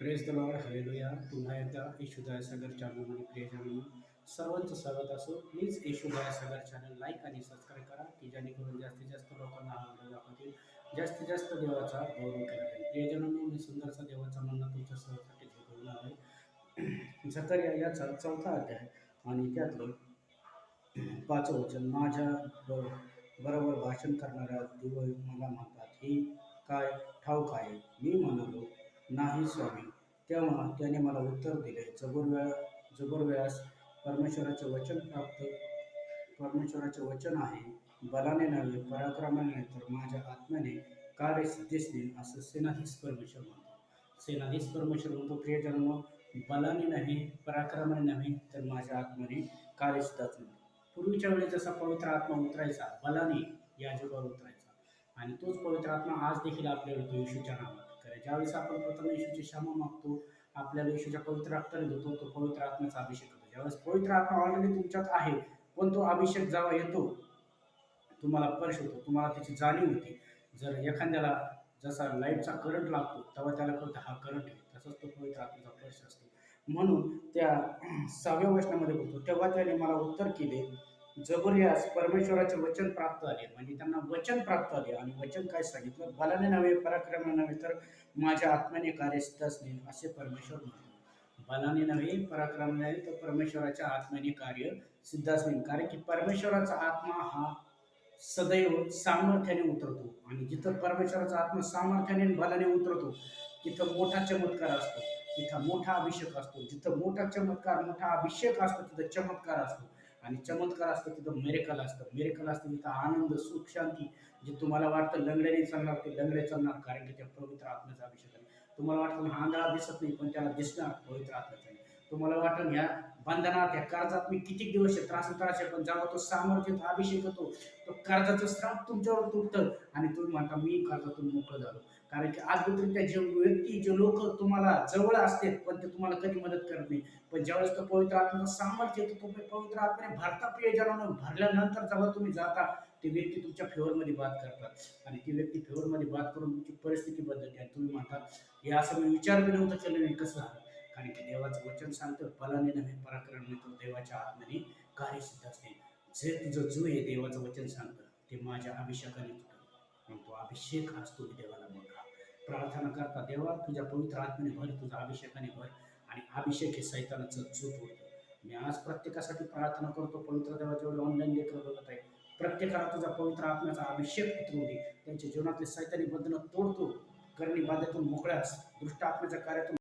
Praise the Lord hallelujah. पुन्हा एकदा येशू दयासागर चॅनलमध्ये प्रियजनांनो सर्वांचं स्वागत असो. Please Yeshu Dayasagar channel like आणि सबस्क्राईब करा की जेणेकरून जास्तीत जास्त लोकांना हा व्हिडिओ दाखवतील, जास्तीत जास्त देवाचा गौरव केला जाईल. प्रियजनांनो, मी सुंदरसा देवाचा म्हणणं तुमच्या सहसाठी घेऊन आलोय. झकर्या याचा 4था अध्याय आणि त्यातलं 5वं वचन. माझ्या बरोबर भाषण करणाऱ्या देव मला म्हणतात, ही काय ठाऊक आहे? मी म्हणालो, नाही स्वामी. तेव्हा त्याने मला उत्तर दिले, जबर वेळास परमेश्वराचे वचन आहे. बलाने नव्हे, पराक्रमाने नाही, तर माझ्या आत्म्याने कार्यसिद्धीसने, असं सेनाधीश परमेश्वर म्हणतो. सेनाधीश परमेश्वर म्हणतो, प्रियजनांनो, बलाने नाही, पराक्रमाने नव्हे, तर माझ्या आत्म्याने कार्यसिद्धाच म्हणतो. पूर्वीच्या वेळी जसा पवित्र आत्मा उतरायचा, बलाने या जगावर उतरायचा, आणि तोच पवित्र आत्मा आज देखील आपल्याला येतो येशूच्या नावात. कारण ज्यावेळेस आपण प्रथम येशूची क्षमा मागतो, आपल्याला येशूच्या पवित्र रक्ताने धुतो, तो पवित्र आत्म्याचा अभिषेक होतो. ज्यावेळेस पवित्र आत्मा ऑलरेडी तुमच्यात आहे, पण तो अभिषेक जेव्हा येतो, तुम्हाला स्पर्श होतो, तुम्हाला त्याची जाणीव होते. जर एखाद्याला जसा लाईटचा करंट लागतो, तेव्हा त्याला कळतं हा करंट आहे, तसंच तो पवित्र आत्म्याचा स्पर्श असतो. म्हणून त्या 6व्या वचनामध्ये बोलतो, तेव्हा त्याने मला उत्तर केले, जबर्यास परमेश्वराचे वचन प्राप्त आले. म्हणजे त्यांना वचन प्राप्त आले, आणि वचन काय सांगितलं? बलाने नव्हे, पराक्रमाने नव्हे, तर माझ्या आत्म्याने कार्यसिद्ध असणे, असे परमेश्वर म्हणतो. बलाने नव्हे, पराक्रमाने नव्हे, तर परमेश्वराच्या आत्म्याने कार्य सिद्ध असणे. कारण की परमेश्वराचा आत्मा हा सदैव सामर्थ्याने उतरतो, आणि जिथं परमेश्वराचा आत्मा सामर्थ्याने बलाने उतरतो, तिथं मोठा चमत्कार असतो, तिथं मोठा अभिषेक असतो. जिथं मोठा चमत्कार, मोठा अभिषेक असतो, तिथं चमत्कार असतो, आणि चमत्कार असतो तिथं मिरेकल असतं. मिरेकल असतं तिथं आनंद, सुख, शांती. जे तुम्हाला वाटतं लंगड्याने चालणार, ते लंगडे चालणार, कारण की त्या पवित्र आत्म्याचा अभिषेक आहे. तुम्हाला वाटतं आंधळा दिसत नाही, पण त्याला दिसणार पवित्र आत्म्याचा. तुम्हाला वाटतं ह्या बंधनात, या कर्जात मी किती दिवस त्रास आहे, पण जेव्हा तो सामर्थ्य, अभिषेक होतो, तो कर्जाचं श्राप तुमच्यावर तुटतं, आणि तुम्ही म्हणता मी कर्जातून मोकळं झालो. कारण की अद्भुतरित्या जे व्यक्ती, जे लोक तुम्हाला जवळ असतात, पण ते तुम्हाला कधी मदत करत नाही, पण ज्यावेळेस तो पवित्र आत्म्याचं सामर्थ्य येतो, तो पवित्र आत्म्याने भरता, प्रियजनांनो, भरल्यानंतर जेव्हा तुम्ही जाता, ती व्यक्ती तुमच्या फेवरमध्ये बात करतात, आणि ती व्यक्ती फेवरमध्ये बात करून तुमची परिस्थिती बदलते, आणि तुम्ही म्हणतात, हे असं मी विचार बी नव्हतं केलं, नाही कसं झालं? कारण की देवाचं वचन सांगतं, बलाने नव्हे, पराक्रमाने, तो देवाच्या आत्म्याने कार्यसिद्ध असते. जे तुझं जो आहे, देवाचं वचन सांगतं, ते माझ्या अभिषेकाने तुटलं. मग तो अभिषेक असतो देवाला मोठा. प्रार्थना करता, देवा तुझ्या पवित्र आत्म्याने भर, तुझ्या अभिषेकाने भर, आणि अभिषेक हे सैतानाचं चूत होतं. मी आज प्रत्येकासाठी प्रार्थना करतो, पवित्र देवा, जेवढे ऑनलाईन लेकर बघत आहे, प्रत्येकाला तुझा पवित्र आत्म्याचा अभिषेक उतरवू दे. त्यांच्या जीवनातले सैतानी बंधनं तोडतो, करणी बाधेतून मोकळ्यास, दृष्ट आत्म्याच्या कार्यातून